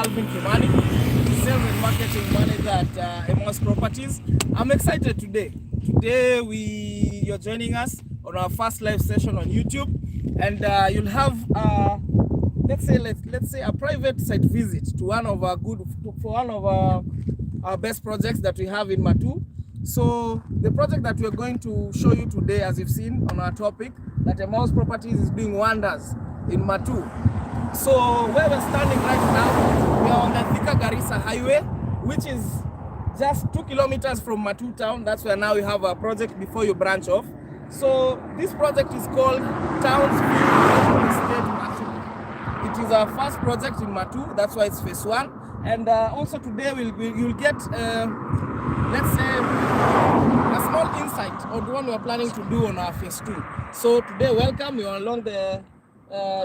Alvin Kimani, Sales and Marketing Manager at Emmaus Properties. I'm excited today. Today you're joining us on our first live session on YouTube, and you'll have let's say a private site visit to one of our our best projects that we have in Matuu. So the project that we're going to show you today, as you've seen on our topic, that Emmaus Properties is doing wonders in Matuu. So where we're standing right now, we are on the Thika Garissa Highway, which is just 2 kilometers from Matuu town. That's where now we have our project before you branch off. So this project is called Townsville Estate Matuu. It is our first project in Matuu. That's why it's phase 1. And also today you'll get let's say a small insight on what we're planning to do on our phase 2. So today, welcome. We are along the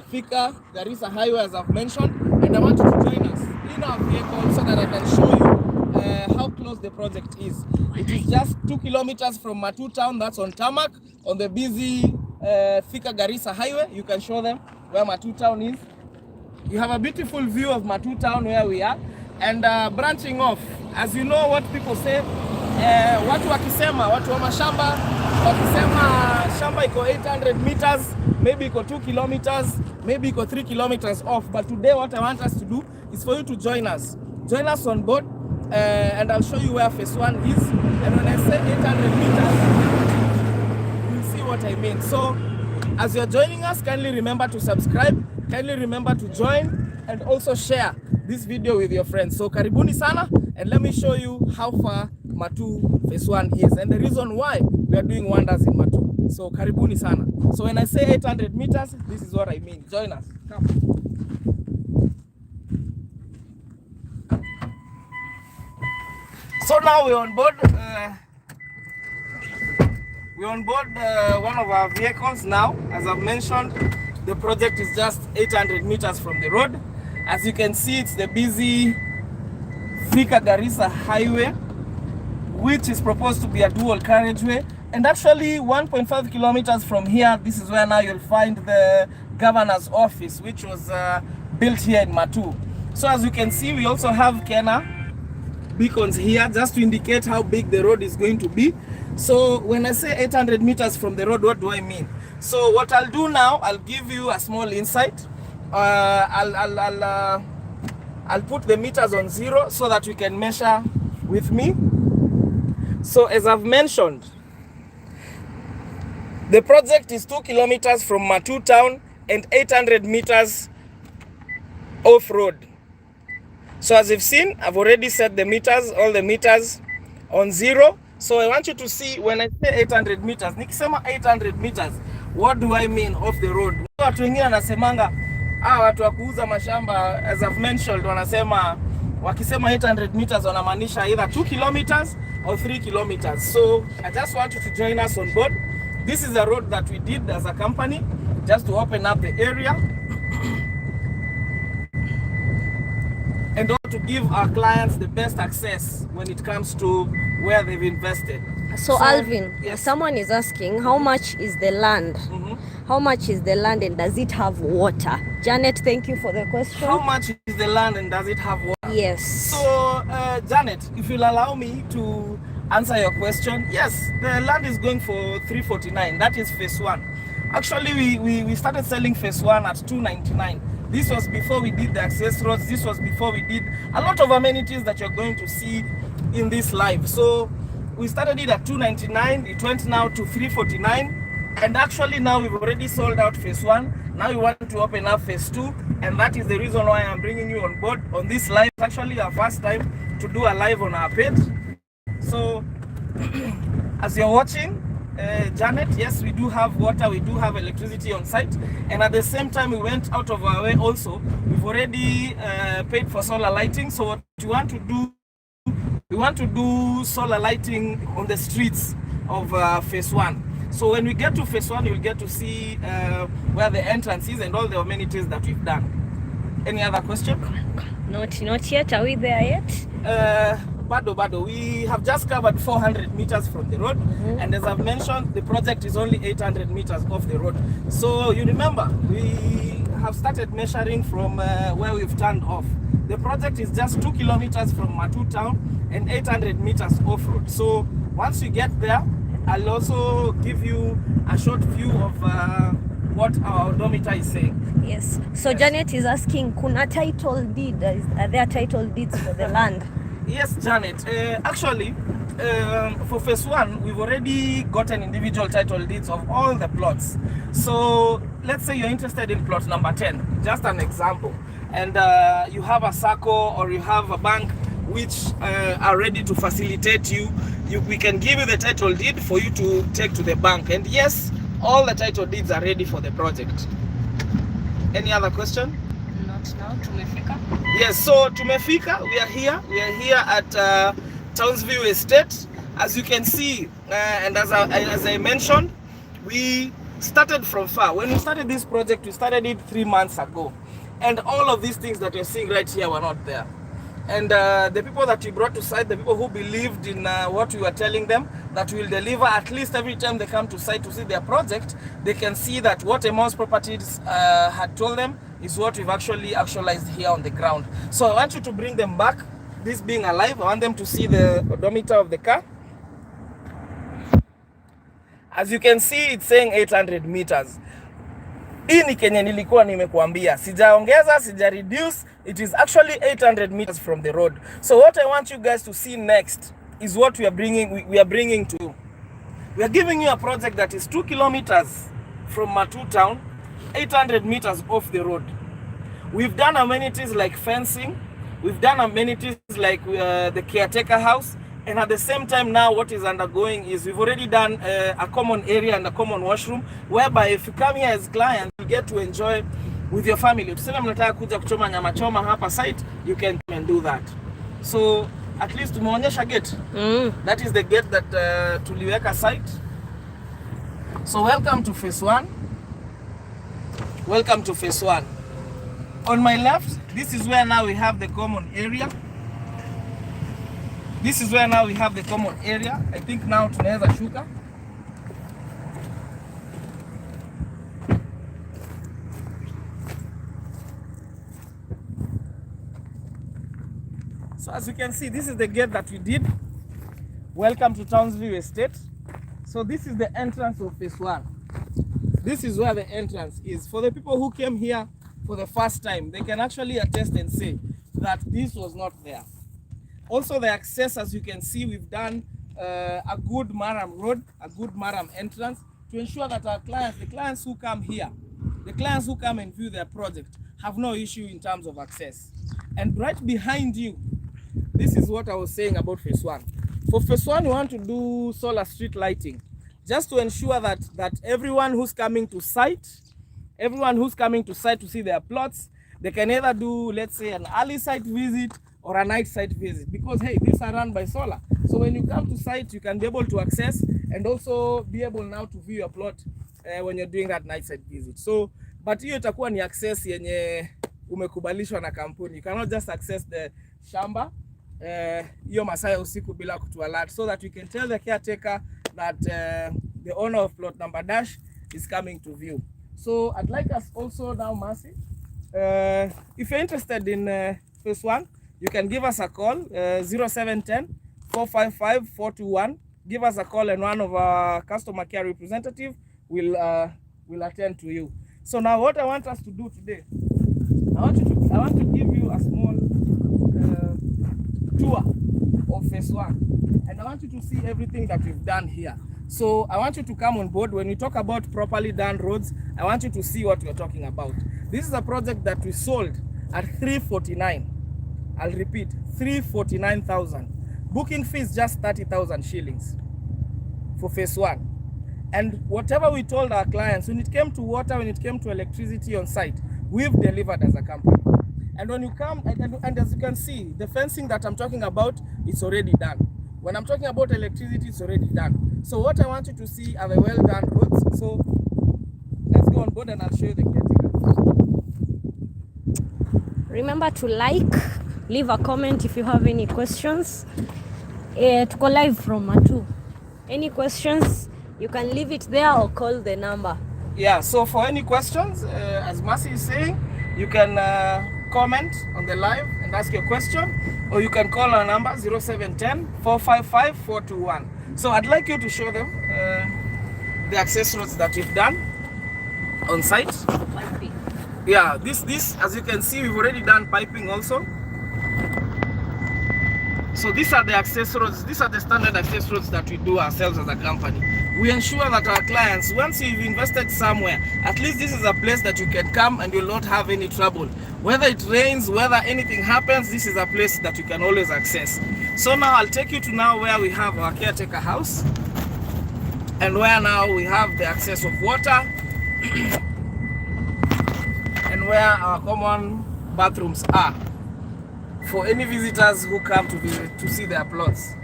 Thika Garissa Highway, as I've mentioned, and I want you to join us in our vehicle so that I can show you how close the project is. It is just 2 kilometers from Matuu town. That's on tarmac on the busy Thika Garissa Highway. You can show them where Matuu town is. You have a beautiful view of Matuu town where we are, and branching off, as you know what people say, watu wa mashamba wakisema shamba iko 800 meters, maybe iko 2 kilometers, maybe iko 3 kilometers off. But today what I want us to do is for you to join us on board, and I'll show you where phase 1 is. And when I say 800 meters, you'll see what I mean. So as you're joining us, kindly remember to subscribe, kindly remember to join, and also share this video with your friends. So karibuni sana, and let me show you how far Matuu phase 1 is and the reason why we are doing wonders in Matuu. So karibuni sana. So when I say 800 meters, this is what I mean. Join us. Come. So now we're on board. One of our vehicles now. As I've mentioned, the project is just 800 meters from the road. As you can see, it's the busy Thika Garissa Highway, which is proposed to be a dual carriageway. And actually 1.5 kilometers from here, this is where now you'll find the governor's office, which was built here in Matuu. So as you can see, we also have Kena beacons here just to indicate how big the road is going to be. So when I say 800 meters from the road, what do I mean? So what I'll do now, I'll give you a small insight. I'll put the meters on 0 so that we can measure with me. So as I've mentioned, the project is 2 kilometers from Matuu town and 800 meters off-road. So as you've seen, I've already set the meters, all the meters on 0. So I want you to see when I say 800 meters, nikisema 800 meters, what do I mean off the road? Watu wengine wanasemanga, watu wa kuuza mashamba, as I've mentioned, wanasema wakisema 800 meters wanamaanisha either 2 kilometers or 3 kilometers. So I just want you to join us on board. This is a road that we did as a company just to open up the area and also to give our clients the best access when it comes to where they've invested. So Alvin, yes. Someone is asking, how much is the land? How much is the land and does it have water? Janet, thank you for the question. How much is the land and does it have water? Yes. So Janet, if you'll allow me to answer your question, yes, the land is going for 349. That is phase 1. Actually, we started selling phase 1 at 299. This was before we did the access roads. This was before we did a lot of amenities that you're going to see in this live. So we started it at 299. It went now to 349. And actually now we've already sold out phase 1. Now we want to open up phase 2. And that is the reason why I'm bringing you on board on this live. It's actually our first time to do a live on our page. So as you're watching, Janet, yes, we do have water, we do have electricity on site, and at the same time we went out of our way also. We've already paid for solar lighting. So what we want to do, we want to do solar lighting on the streets of phase 1. So when we get to phase 1, you'll get to see where the entrance is and all the amenities that we've done. Any other question? Not yet. Are we there yet? Bado. We have just covered 400 meters from the road, and as I've mentioned, the project is only 800 meters off the road. So you remember, we have started measuring from where we've turned off. the project is just 2 kilometers from Matuu town and 800 meters off-road. So once you get there, I'll also give you a short view of what our odometer is saying. Yes. So yes. Janet is asking, kuna title deed? Are there title deeds for the land? Yes, Janet. Actually, for phase 1, we've already gotten individual title deeds of all the plots. So let's say you're interested in plot number 10, just an example, and you have a SACCO or you have a bank which are ready to facilitate you. We can give you the title deed for you to take to the bank. And yes, all the title deeds are ready for the project. Any other question? Not now. Tumefika? Yes, so tumefika, we are here at Townsview Estate. As you can see, and as I mentioned, we started from far. When we started this project, we started it 3 months ago. And all of these things that you're seeing right here were not there. And the people that we brought to site, the people who believed in what we were telling them, that we'll deliver at least every time they come to site to see their project, they can see that what Emmaus Properties had told them is what we've actually actualized here on the ground. So I want you to bring them back, this being alive. I want them to see the odometer of the car. As you can see, it's saying 800 meters. Hii ni kenye nilikuwa nimekuambia. Sijaongeza, sija reduce. It is actually 800 meters from the road. So what I want you guys to see next is what we are bringing to you. We are giving you a project that is 2 kilometers from Matuu town, 800 meters off the road. We've done amenities like fencing. We've done amenities like the caretaker house. And at the same time now, what is undergoing is we've already done a common area and a common washroom, whereby if you come here as client, you get to enjoy with your family. Tuseme mnataka kuja kuchoma nyama choma hapa site, you can do that. So at least tumeonyesha gate. That is the gate that tuliweka site. So welcome to phase 1. Welcome to phase 1. On my left, this is where now we have the common area. This is where now we have the common area. I think now tunaweza shuka. So as you can see, this is the gate that we did. Welcome to Townsview Estate. So this is the entrance of phase 1. This is where the entrance is. For the people who came here for the first time, they can actually attest and say that this was not there. Also the access, as you can see, we've done a good Maram road, a good Maram entrance to ensure that our clients, the clients who come here, the clients who come and view their project have no issue in terms of access. And right behind you, this is what I was saying about phase 1. For phase 1, we want to do solar street lighting, just to ensure that everyone who's coming to site to see their plots, they can either do, let's say, an early site visit or a night site visit, because hey, these are run by solar. So when you come to site, you can be able to access and also be able now to view your plot when you're doing that night site visit. So, but hiyo itakuwa ni access yenye umekubalishwa na kampuni. You cannot just access the shamba hiyo masaa ya usiku bila kutu alert, so that we can tell the caretaker that the owner of plot number dash is coming to view. So I'd like us also now, Mercy, if you're interested in phase 1, you can give us a call, 0710 455 421. Give us a call and one of our customer care representative will attend to you. So now what I want us to do today, I want to give you a small tour of phase 1. And I want you to see everything that we've done here. So I want you to come on board. When we talk about properly done roads, I want you to see what we're talking about. This is a project that we sold at 349. I'll repeat, 349,000. Booking fees just 30,000 shillings for phase 1. And whatever we told our clients, when it came to water, when it came to electricity on site, we've delivered as a company. And when you come, and as you can see, the fencing that I'm talking about, it's already done. When I'm talking about electricity, it's already done. So what I want you to see are the well-done roads. So let's go on board and I'll show you the caretaker. Remember to like, leave a comment if you have any questions. To go live from Matuu. Any questions, you can leave it there or call the number. Yeah, so for any questions, as Mercy is saying, you can comment on the live and and ask your question, or you can call our number 0710 455 421. So I'd like you to show them the access roads that we've done on site. Piping. Yeah, this as you can see, we've already done piping also. So these are the access roads. These are the standard access roads that we do ourselves as a company. We ensure that our clients, once you've invested somewhere, at least this is a place that you can come and you'll not have any trouble. Whether it rains, whether anything happens, this is a place that you can always access. So now I'll take you to now where we have our caretaker house, and where now we have the access of water and where our common bathrooms are for any visitors who come to visit to see their plots.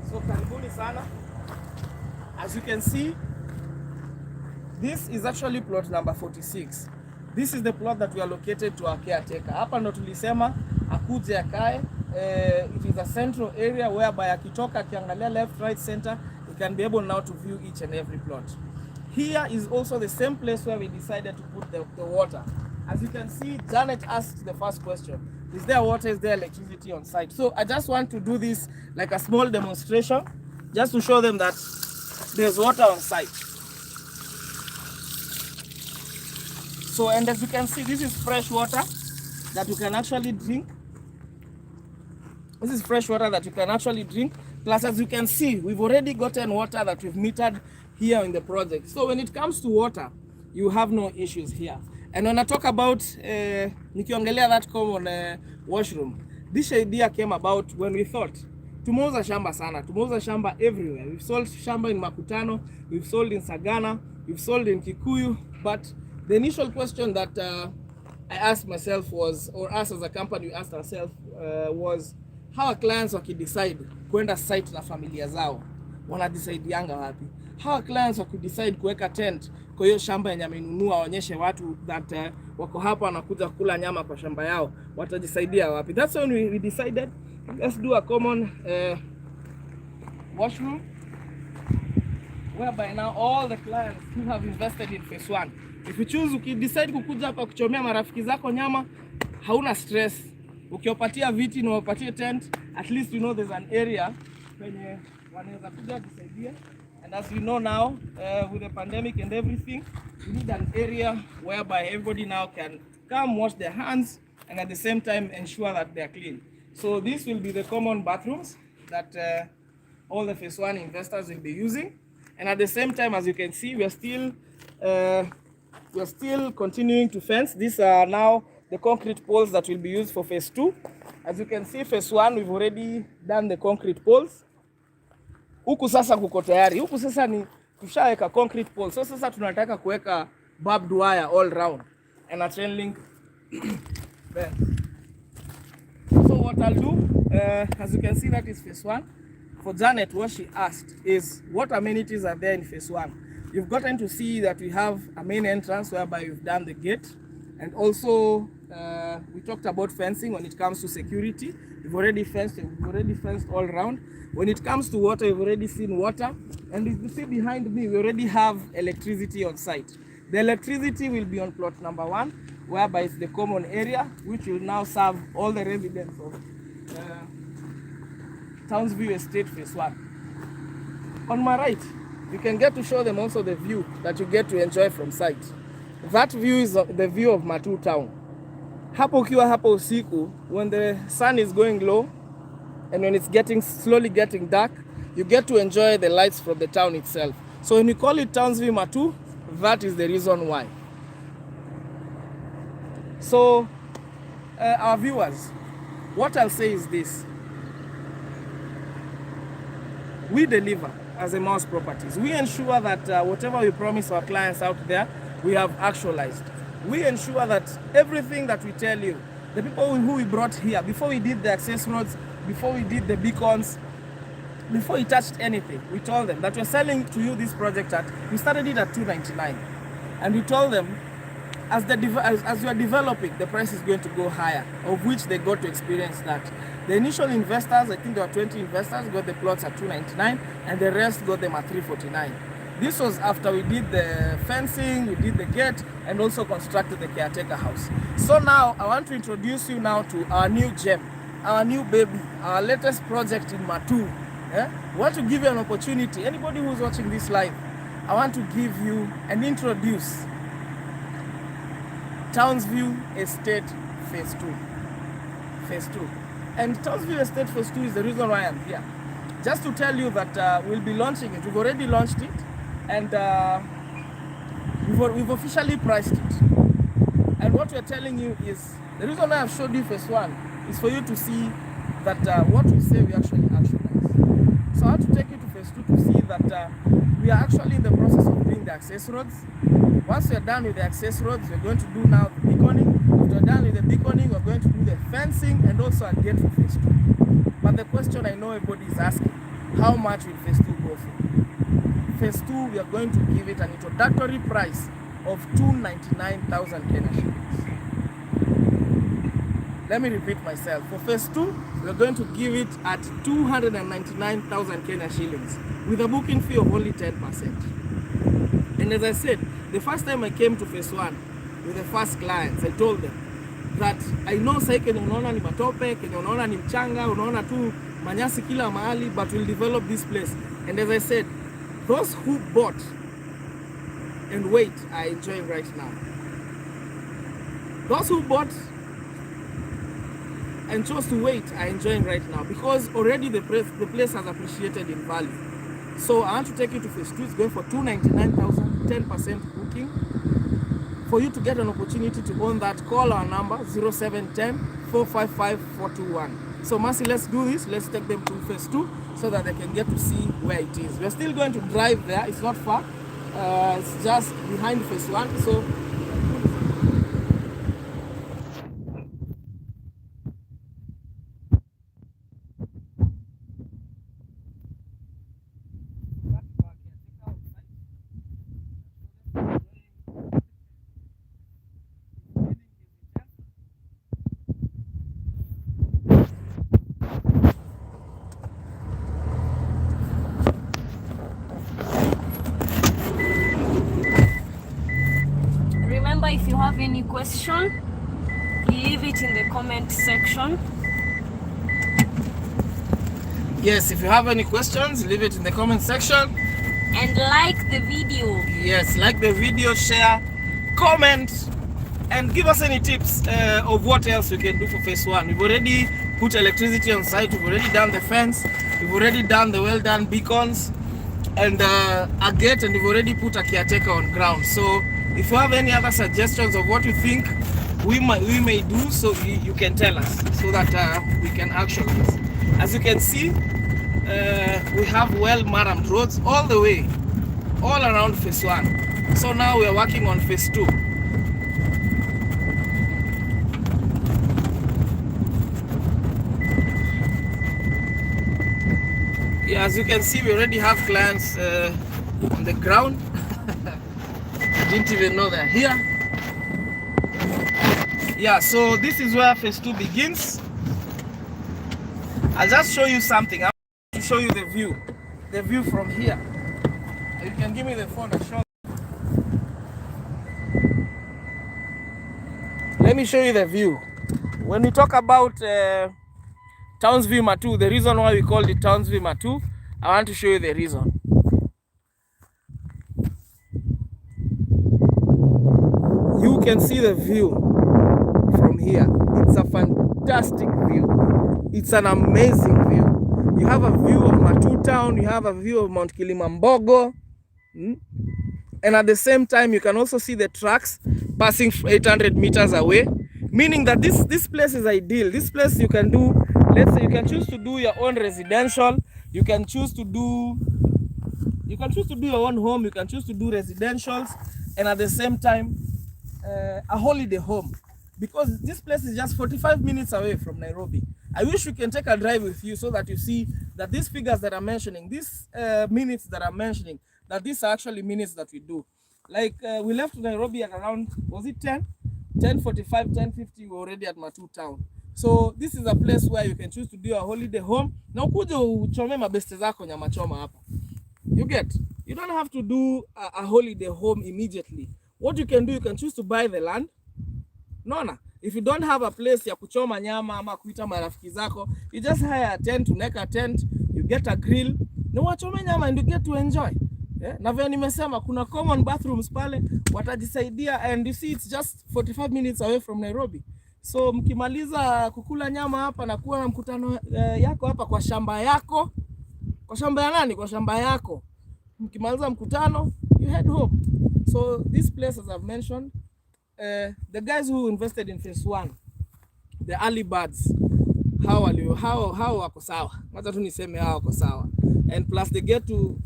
So karibuni sana. As you can see, this is actually plot number 46. This is the plot that we allocated to our caretaker. Hapa ndo tulisema akuje akae. It is a central area whereby akitoka akiangalia left, right, center, he can be able now to view each and every plot. Here is also the same place where we decided to put the water. As you can see, Janet asked the first question: is there water, is there electricity on site? So I just want to do this like a small demonstration, just to show them that there's water on site. So, and as you can see, this is fresh water that you can actually drink. This is fresh water that you can actually drink. Plus, as you can see, we've already gotten water that we've metered here in the project. So when it comes to water, you have no issues here. And when I talk about nikiongelea that common washroom, this idea came about when we thought tumeuza shamba sana, tumeuza shamba everywhere. We've sold shamba in Makutano, we've sold in Sagana, we've sold in Kikuyu, but the initial question that I asked myself was, or us as a company we asked ourselves was, how our clients wakidecide kwenda site na familia zao wanadecide yanga wapi? How our clients wakidecide kuweka tent kwa hiyo shamba yenye amenunua, waonyeshe watu that wako hapa wanakuja kula nyama kwa shamba yao, watajisaidia wapi? That's when we decided let's do a common washroom whereby now all the clients who have invested in phase 1, if you choose, ukidecide kukuja hapa kuchomea marafiki zako nyama, hauna stress. Ukiwapatia viti na uwapatie tent, at least you know there's an area kwenye wanaweza kuja kusaidia. And as you know now, with the pandemic and everything, we need an area whereby everybody now can come wash their hands and at the same time ensure that they're clean. So this will be the common bathrooms that all the phase 1 investors will be using. And at the same time, as you can see, we are still continuing to fence. These are now the concrete poles that will be used for phase 2. As you can see, phase 1 we've already done the concrete poles. Huku sasa kuko tayari. Huku sasa ni tushaweka concrete poles. So sasa tunataka kuweka barbed wire all round and a chain link there. So what I'll do, as you can see, that is phase 1. For Janet, what she asked is, what amenities are there in phase 1? You've gotten to see that we have a main entrance whereby we've done the gate, and also we talked about fencing. When it comes to security, we've already fenced all around. When it comes to water, we've already seen water, and as you see behind me, we already have electricity on site. The electricity will be on plot number 1, whereby it's the common area, which will now serve all the residents of Townsview Estate phase 1. On my right, you can get to show them also the view that you get to enjoy from site. That view is the view of Matuu town. Hapo ukiwa hapo usiku, when the sun is going low and when it's slowly getting dark, you get to enjoy the lights from the town itself. So when we call it Townsview Matuu, that is the reason why. So our viewers, what I'll say is this: we deliver as Emmaus Properties. We ensure that whatever we promise our clients out there, we have actualized. We ensure that everything that we tell you, the people who we brought here, before we did the access roads, before we did the beacons, before we touched anything, we told them that we're selling to you this project we started it at $299. And we told them as you are developing, the price is going to go higher, of which they got to experience that. The initial investors, I think there were 20 investors, got the plots at 299, and the rest got them at 349. This was after we did the fencing, we did the gate, and also constructed the caretaker house. So now I want to introduce you now to our new gem, our new baby, our latest project in Matuu. I want to give you an opportunity. Anybody who's watching this live, I want to give you and introduce Townsview Estate Phase 2. Phase 2. And Townsview Estate Phase 2 is the reason why I'm here. Just to tell you that we'll be launching it. We've already launched it, and we've officially priced it. And what we're telling you is, the reason why I've showed you Phase 1 is for you to see that what we say we actually actualize. So I want to take you to Phase 2 to see that we are actually in the process of doing the access roads. Once we're done with the access roads, we're going to do now the beaconing. After we're done with the beaconing, we're going to do the fencing and also a gate for Phase 2. But the question I know everybody is asking, how much will Phase 2 go for? Phase 2, we are going to give it an introductory price of 299,000 Kenya shillings. Let me repeat myself. For Phase 2, we're going to give it at 299,000 Kenya shillings with a booking fee of only 10%. And as I said, the first time I came to Phase 1 with the first clients, I told them that I know sasa kenye unaona ni matope, kenye unaona ni mchanga, unaona tu manyasi kila mahali, but we'll develop this place. And as I said, those who bought and wait are enjoying right now. Those who bought and chose to wait are enjoying right now, because already the place has appreciated in value. So I want to take you to Phase 2. It's going for 299,000, 10% booking. For you to get an opportunity to own that, call our number 0710 455 421. So Mercy, let's do this. Let's take them to Phase 2 so that they can get to see where it is. We're still going to drive there. It's not far. It's just behind Phase 1. So if you have any question, leave it in the comment section. yes, if you have any questions, leave it in the comment section. And like the video. Yes, like the video, share, comment, and give us any tips of what else we can do for Phase 1. We've already put electricity on site, we've already done the fence, we've already done the well done beacons and a gate, and we've already put a caretaker on ground. So if you have any other suggestions of what you think we may do, so you can tell us so that we can actualize. As you can see, we have well marramed roads all the way, all around Phase 1. So now we are working on Phase 2. Yeah, as you can see, we already have clients on the ground. Didn't even know they're here. Yeah, so this is where Phase 2 begins. I'll just show you something. I want to show you the view from here. You can give me the phone and show. Let me show you the view. When we talk about Townsview Matuu, the reason why we called it Townsview Matuu, I want to show you the reason. You can see the view from here. It's a fantastic view. It's an amazing view. You have a view of Matuu town, you have a view of Mount Kilimambogo, and at the same time you can also see the trucks passing 800 meters away, meaning that this place is ideal. This place you can do, let's say you can choose to do your own residential, you can choose to do your own home, you can choose to do residentials, and at the same time a holiday home, because this place is just 45 minutes away from Nairobi. I wish we can take a drive with you so that you see that these figures that I'm mentioning, these minutes that I'm mentioning, that these are actually minutes that we do. Like we left Nairobi at around, was it 10:45, 10:50, we're already at Matuu town. So this is a place where you can choose to do a holiday home. Na ukuje uchome mabeste zako nyama choma hapa. You get? You don't have to do a holiday home immediately. What you can do, you can choose to buy the land. Nona, if you don't have a place ya kuchoma nyama ama kuita marafiki zako, you just hire a tent, uneka a tent, you get a grill, na wachome nyama and you get to enjoy. Yeah? Na vile nimesema kuna common bathrooms pale, watajisaidia, and you see it's just 45 minutes away from Nairobi. So mkimaliza kukula nyama hapa na kuwa na mkutano yako hapa kwa shamba yako, kwa shamba ya nani? Kwa shamba yako. Mkimaliza mkutano, you head home. So this place, as I've mentioned, the guys who invested in phase 1, the early birds, how wako sawa. Wacha tu niseme hao wako sawa. And plus they get to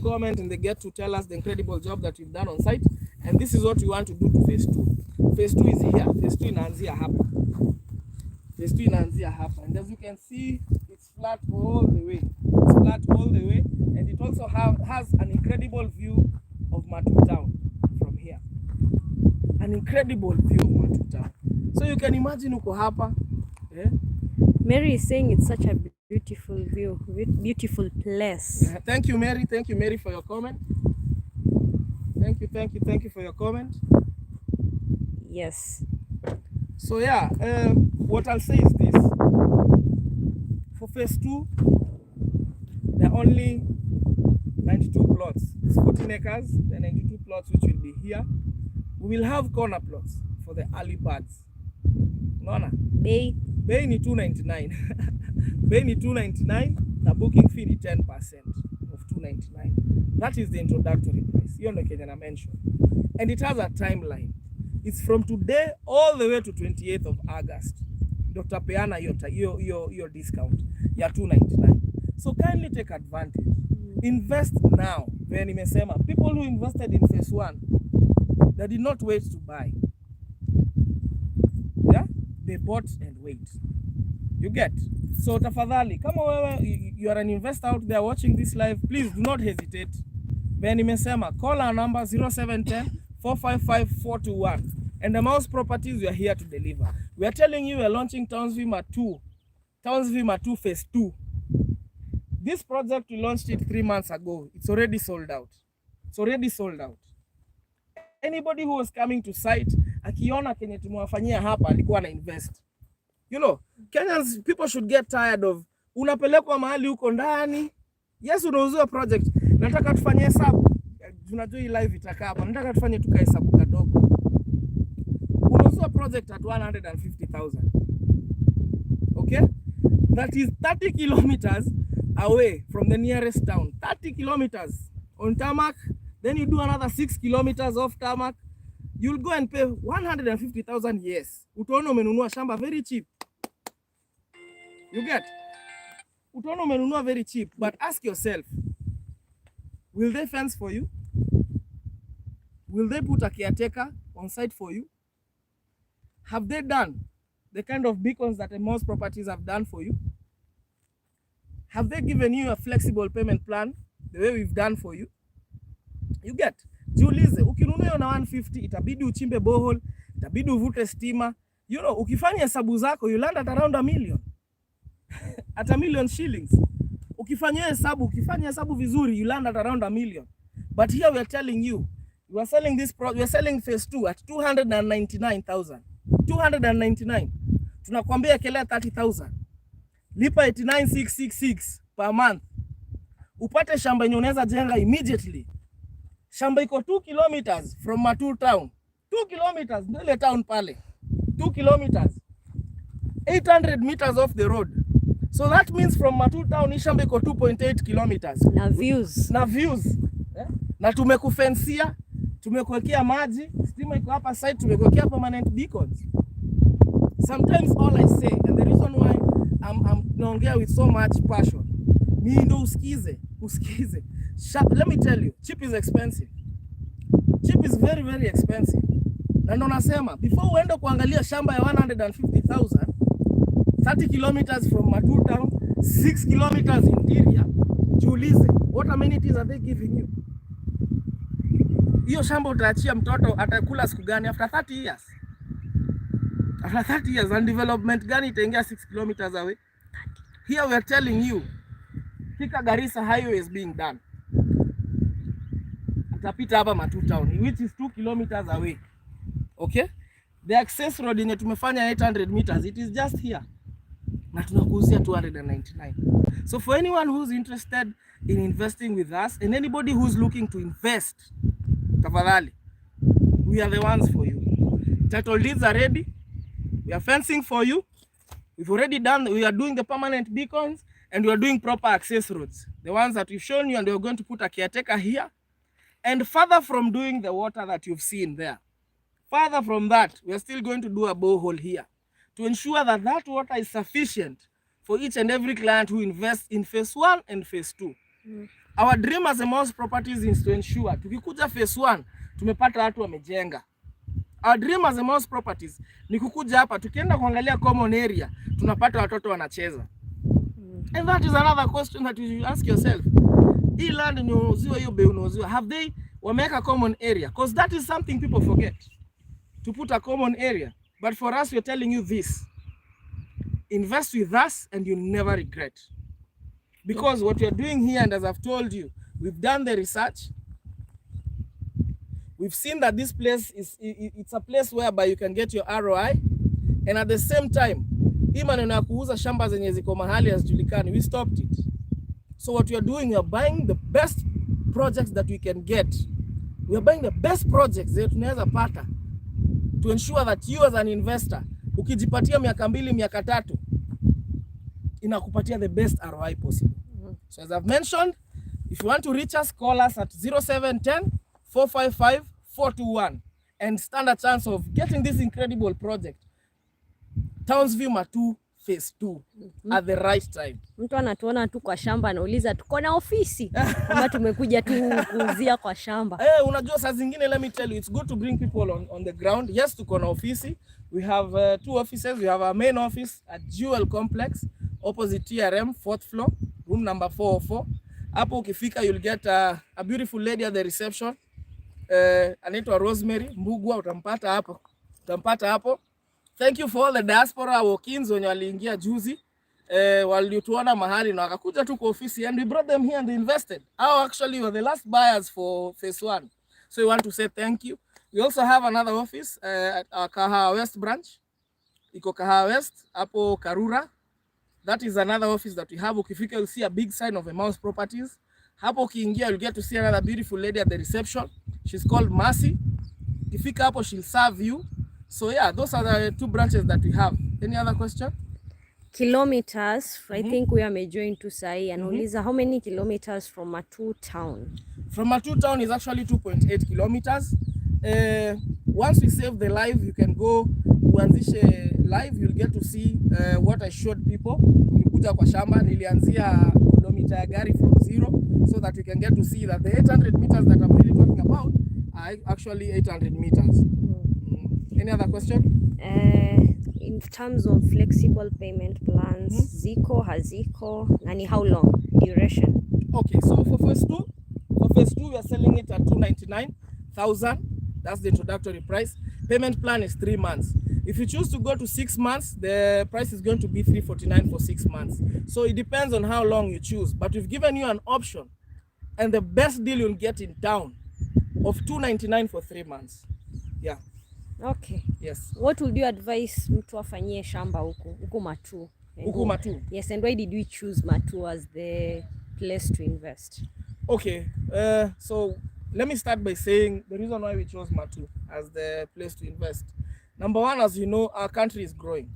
comment and they get to tell us the incredible job that we've done on site. And this is what we want to do to phase 2. Phase 2 is here. Phase 2 inaanzia hapa. Phase 2 inaanzia hapa. And as you can see, it's flat all the way. It's flat all the way. And it also has an incredible view of Matuu town from here. An incredible view of Matuu town. So you can imagine uko hapa. Yeah? Mary is saying it's such a beautiful view, beautiful place. Thank you, Mary. Thank you, Mary, for your comment. Thank you for your comment. Yes. So yeah, what I'll say is this. For phase 2, there are only 92 plots. It's 14 acres, the 92 plots which will be here. We will have corner plots for the early birds. Nona? Bay ni 299. Bay ni 299. The booking fee ni 10% of 299. That is the introductory price. You know Kenya mentioned. And it has a timeline. It's from today all the way to 28th of August. Dr. Peana your discount. Ya 299. So kindly take advantage. Invest now. When nimesema, people who invested in phase 1, they did not wait to buy. Yeah? They bought and wait. You get? So tafadhali, kama wewe you are an investor out there watching this live, please do not hesitate. When nimesema, call our number 0710 455 421. And Emmaus Properties, we are here to deliver. We are telling you we are launching Townsville Matuu phase 2. This project, we launched it 3 months ago. It's already sold out. It's already sold out. Anybody who was coming to site, akiona kenye tumewafanyia hapa, alikuwa na invest. You know, Kenyans, people should get tired of unapelekwa mahali huko ndani. Yes, unauziwa project. Nataka tufanye hesabu. Tunajua hii live itakaa hapa. Nataka tufanye tukahesabu kadogo. Unauziwa project at 150,000. Okay? That is 30 kilometers away from the nearest town. 30 kilometers on tarmac. Then you do another 6 kilometers off tarmac. You'll go and pay 150,000. Yes. Utaona umenunua shamba very cheap. You get? Utaona umenunua very cheap. But ask yourself, will they fence for you? Will they put a caretaker on site for you? Have they done the kind of beacons that Emmaus Properties have done for you? Have they given you a flexible payment plan the way we've done for you? You get? Jiulize, ukinunua na 150, itabidi uchimbe borehole, itabidi uvute stima. You know, ukifanya hesabu zako, you land at around $1 million. At $1 million shillings. Ukifanya hesabu vizuri, you land at around $1 million. But here we are telling you, we are selling phase 2 at 299,000. 299. Tunakwambia kelea 30,000. Lipa 89,666 per month. Upate shamba yenye unaweza jenga immediately. Shamba iko 2 kilometers from Matuu town. 2 kilometers ndele town pale. 2 kilometers. 800 meters off the road. So that means from Matuu town shamba iko 2.8 kilometers. Na views. Yeah? Na tumekufencia, tumekuwekea maji, stima iko hapa site, tumekuwekea permanent beacons. Sometimes all I say, and the reason why I'm naongea with so much passion, ni ndo usikize. Let me tell you, cheap is expensive. Cheap is very, very expensive. Na ndo nasema, before uende kuangalia shamba ya 150,000, 30 kilometers from Matuu town, 6 kilometers interior, jiulize, what amenities are they giving you? Hiyo shamba utaachia mtoto atakula siku gani after 30 years? After 30 years, and development gani itaingia 6 kilometers away? Here we are telling you, Thika Garissa highway is being done. Utapita hapa Matuu town, which is 2 kilometers away. Okay? The access road yenye tumefanya 800 meters, it is just here. Na tunakuuzia 299. So for anyone who's interested in investing with us, and anybody who's looking to invest, tafadhali, we are the ones for you. Title deeds are ready. We are fencing for you. We've already done, we are doing the permanent beacons, and we are doing proper access roads. The ones that we've shown you, and we're going to put a caretaker here. And further from doing the water that you've seen there, further from that, we are still going to do a borehole here to ensure that that water is sufficient for each and every client who invests in phase 1 and phase 2. Our dream as Emmaus Properties is to ensure tukikuja phase 1 tumepata watu wamejenga. Our dream as Emmaus Properties ni kukuja hapa tukienda kuangalia common area tunapata watoto wanacheza. And that is another question that you should ask yourself. Hii land ni uziwa, hiyo bei unaoziwa, have they wameka common area? Because that is something people forget, to put a common area. But for us, we're telling you this: invest with us and you'll never regret. Because what we're doing here, and as I've told you, we've done the research. We've seen that this place it's a place whereby you can get your ROI, and at the same time, hii maneno ya kuuza shamba zenye ziko mahali hazijulikani, we stopped it. So what we are doing, we are buying the best projects that we can get. We are buying the best projects that tunaweza pata to ensure that you as an investor, ukijipatia miaka 2 miaka 3, inakupatia the best ROI possible. So as I've mentioned, if you want to reach us, call us at 0710 455 421 and stand a chance of getting this incredible project, Townsview Matuu phase 2 at the right time. Mtu anatuona tu kwa shamba anauliza tuko na ofisi kama tumekuja tu kuuzia kwa shamba. Unajua saa zingine, let me tell you, it's good to bring people on the ground. Yes, tuko na ofisi. We have 2 offices. We have our main office at Jewel Complex opposite TRM 4th floor, room number 404. Hapo ukifika you'll get a beautiful lady at the reception. Anaitwa Rosemary Mbugua, utampata hapo. Thank you for all the diaspora walk-ins wenye waliingia juzi. Walituona mahali na wakakuja tu kwa ofisi, and we brought them here and they invested. Actually were the last buyers for phase 1. So we want to say thank you. We also have another office at our Kahawa West branch. Iko Kahawa West hapo Karura. That is another office that we have. Ukifika you'll see a big sign of Emmaus Properties. Hapo ukiingia you'll get to see another beautiful lady at the reception. She's called Mercy. Ukifika hapo she'll serve you. So yeah, those are the 2 branches that we have. Any other question? Kilometers, I think we are joined to say, anauliza how many kilometers from Matuu town? From Matuu town is actually 2.8 kilometers. Once we save the live, you can go uanzishe live, you'll get to see what I showed people. Ukikuja kwa shamba nilianzia kilomita ya gari from 0, so that you can get to see that the 800 meters that I'm really talking about are actually 800 meters. Any other question? In terms of flexible payment plans, ziko, haziko, nani how long duration? Okay, so for phase 2, we are selling it at 299,000. That's the introductory price. Payment plan is 3 months. If you choose to go to 6 months, the price is going to be 349 for 6 months. So it depends on how long you choose. But we've given you an option, and the best deal you'll get in town of 299 for 3 months. Yeah. Okay. Yes. What would you advise mtu afanyie shamba huku Matuu? Huku Matuu? Yes, and why did we choose Matuu as the place to invest? Okay. So let me start by saying the reason why we chose Matuu as the place to invest. Number 1, as you know, our country is growing.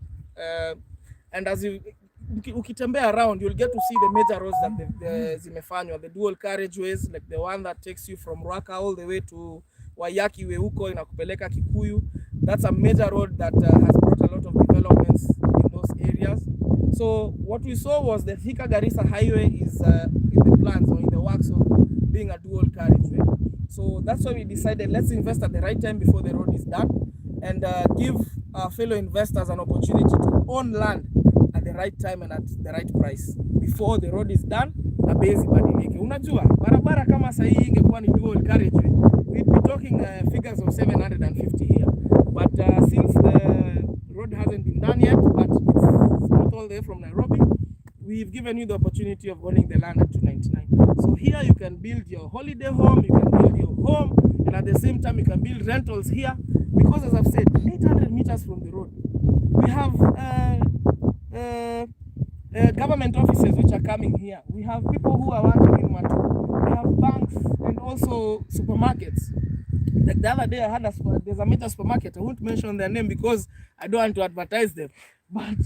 And as ukitembea around, you'll get to see the major roads that zimefanywa, the dual carriageways, like the one that takes you from Ruaka all the way to Wayaki we huko inakupeleka Kikuyu. That's a major road that has brought a lot of developments in those areas. So what we saw was the Thika Garissa highway is in the plans or in the works of being a dual carriageway. So that's why we decided let's invest at the right time before the road is done, and give our fellow investors an opportunity to own land at the right time and at the right price before the road is done na bei zibadilike. Unajua barabara kama sasa hii ingekuwa ni dual carriageway, we'd be talking figures of 750 here. But since the road hasn't been done yet, but it's not all the way from Nairobi, we've given you the opportunity of owning the land at 299. So here you can build your holiday home, you can build your home, and at the same time you can build rentals here, because as I've said, 800 meters from the road. We have government offices which are coming here. We have people who are working in Matuu. We have banks and also supermarkets. Like the other day I had there's a major supermarket. I won't mention their name because I don't want to advertise them. But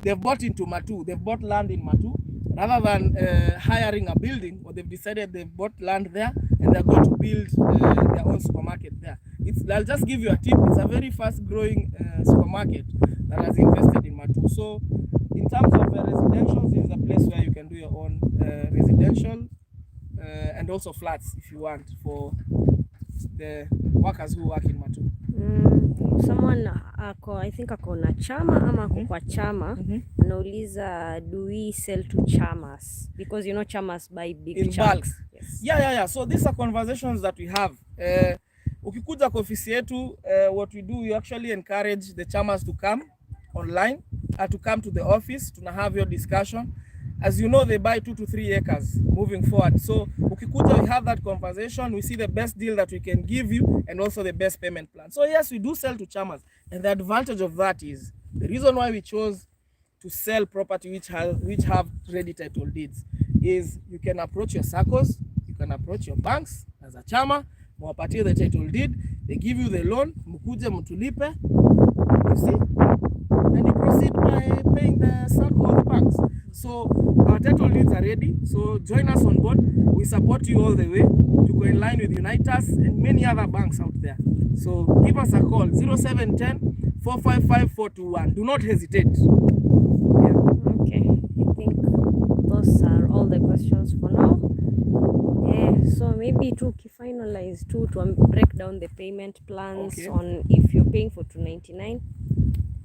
they've bought into Matuu. They've bought land in Matuu. Rather than hiring a building, or they've decided they've bought land there and they're going to build their own supermarket there. I'll just give you a tip. It's a very fast-growing supermarket that has invested in Matuu. So in terms of residential, this is a place where you can do your own residential and also flats if you want for the workers who work in Matuu. Someone I think ako na chama ama ako kwa chama anauliza, do we sell to chamas? Because you know chamas buy big in chunks. Yes. Yeah. So these are conversations that we have. Ukikuja kwa ofisi yetu, what we do, we actually encourage the chamas to come online, to come to the office, to have your discussion. As you know, they buy 2 to 3 acres moving forward. So ukikuja, we have that conversation, we see the best deal that we can give you and also the best payment plan. So yes, we do sell to chamas, and the advantage of that is the reason why we chose to sell property which have ready title deeds is you can approach your SACCOs, you can approach your banks as a chama, mwapatie the title deed, they give you the loan, mkuje mtulipe, you see, and you proceed by paying the SACCO of the banks. So our title deeds are ready. So join us on board. We support you all the way to go in line with Unitas and many other banks out there. So give us a call, 0710 455 421. Do not hesitate. Yeah. Okay, I think those are all the questions for now. So maybe to finalize to break down the payment plans on if you're paying for 299.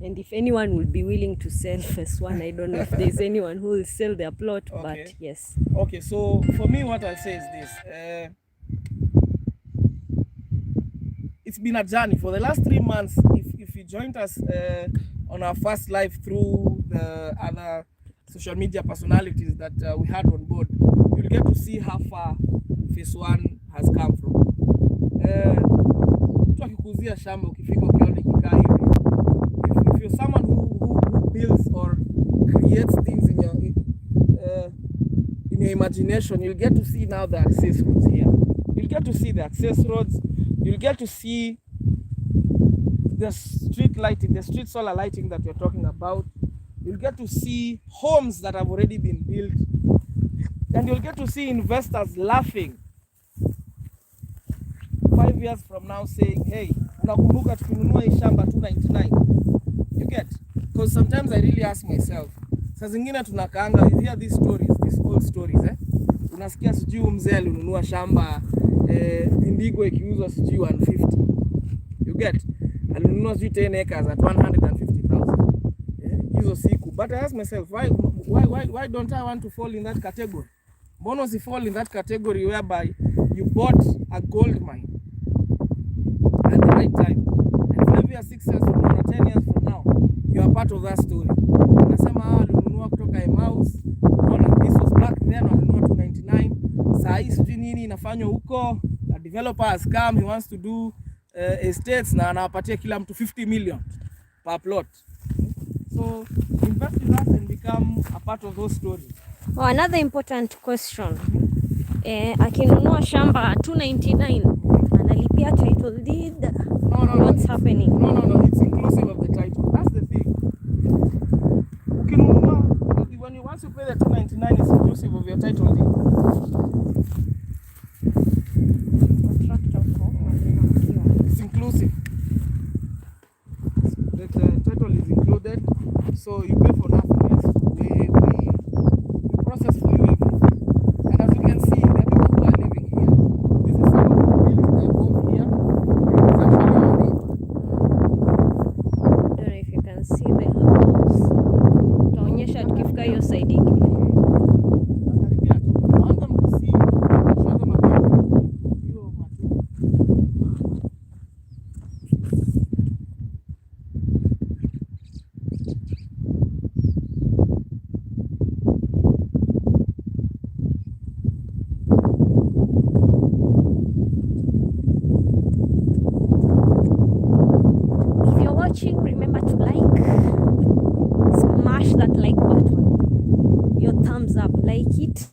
And if anyone will be willing to sell first one, I don't know if there's anyone who will sell their plot, but yes. Okay, so for me, what I'll say is this. It's been a journey. For the last 3 months, if you joined us on our first live through the other social media personalities that we had on board, you'll get to see how far phase 1 has come from. If you're someone who builds or creates things in your imagination, you'll get to see now the access roads here. You'll get to see the access roads. You'll get to see the street lighting, the street solar lighting that we're talking about. You'll get to see homes that have already been built. And you'll get to see investors laughing 5 years from now saying, hey, unakumbuka tukinunua hii shamba 299. You get? Because sometimes I really ask myself, saa zingine tunakaanga, you hear these stories, these old stories, unasikia sijui mzee alinunua shamba Indigo ikiuzwa sijui 150. You get? Alinunua sijui 10 acres at 150,000. Hizo siku. But I ask myself, why don't I want to fall in that category? Mbona si fall in that category whereby you bought a gold mine at the right time, and 5 years, 6 years from now, 10 years from now, you are part of that story. Unasema alinunua kutoka Emmaus, this was back then, alinunua 299. Saa hii sijui nini inafanywa huko, a developer has come, he wants to do estates na anawapatia kila mtu 50 million per plot. So invest in us and become a part of those stories. Oh, another important question. Akinunua shamba 299 analipia title deed. No. What's happening? No. It's inclusive of the title. That's the thing. Once you pay the 299, it's inclusive of your title deed. It's inclusive. The title is included, so you pay for nothing else. We process for you everything. And as you can see, the people who are living here, this is someone who built their home here. It's actually on it. I don't know if you can see the house. Taonyesha tukifika hiyo side ingine. I want them to see, show them a bit. thumbs up, like it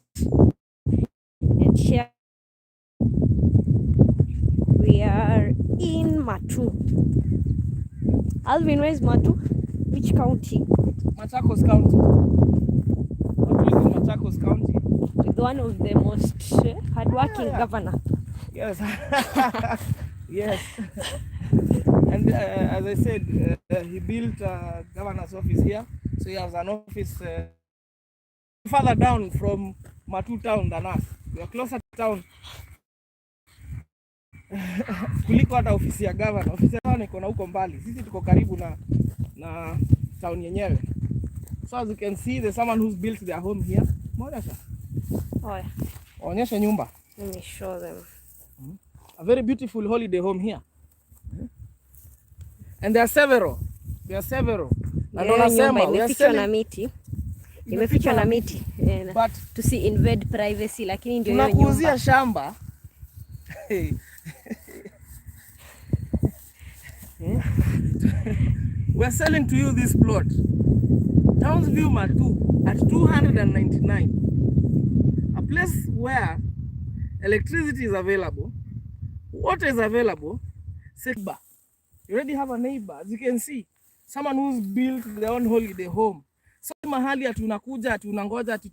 and share. We are in Matuu. Alvin, where is Matuu? Which county? Machakos County. Matuu is in Machakos County. With one of the most hardworking governor. Yes. Yes. And as I said, he built a governor's office here. So he has an office further down from Matuu town than us. We are closer to town. Kuliko hata ofisi ya governor. Ofisi ya governor iko na huko mbali. Sisi tuko karibu na town yenyewe. So as you can see, there's someone who's built their home here. Mwonyesha. Oh, yeah. Onyesha nyumba. Let me show them. A very beautiful holiday home here. And there are several. There are several. And wanasema imefichwa na miti. Imefichwa na miti. But tusi invade privacy, lakini ndio hiyo nyumba. Tunakuuzia shamba. We're selling to you this plot. Townsview Matuu at 299. A place where electricity is available, water is available. You already have a neighbor, as you can see. Someone who's built their own holiday home. So mahali ati unakuja ati unangoja ati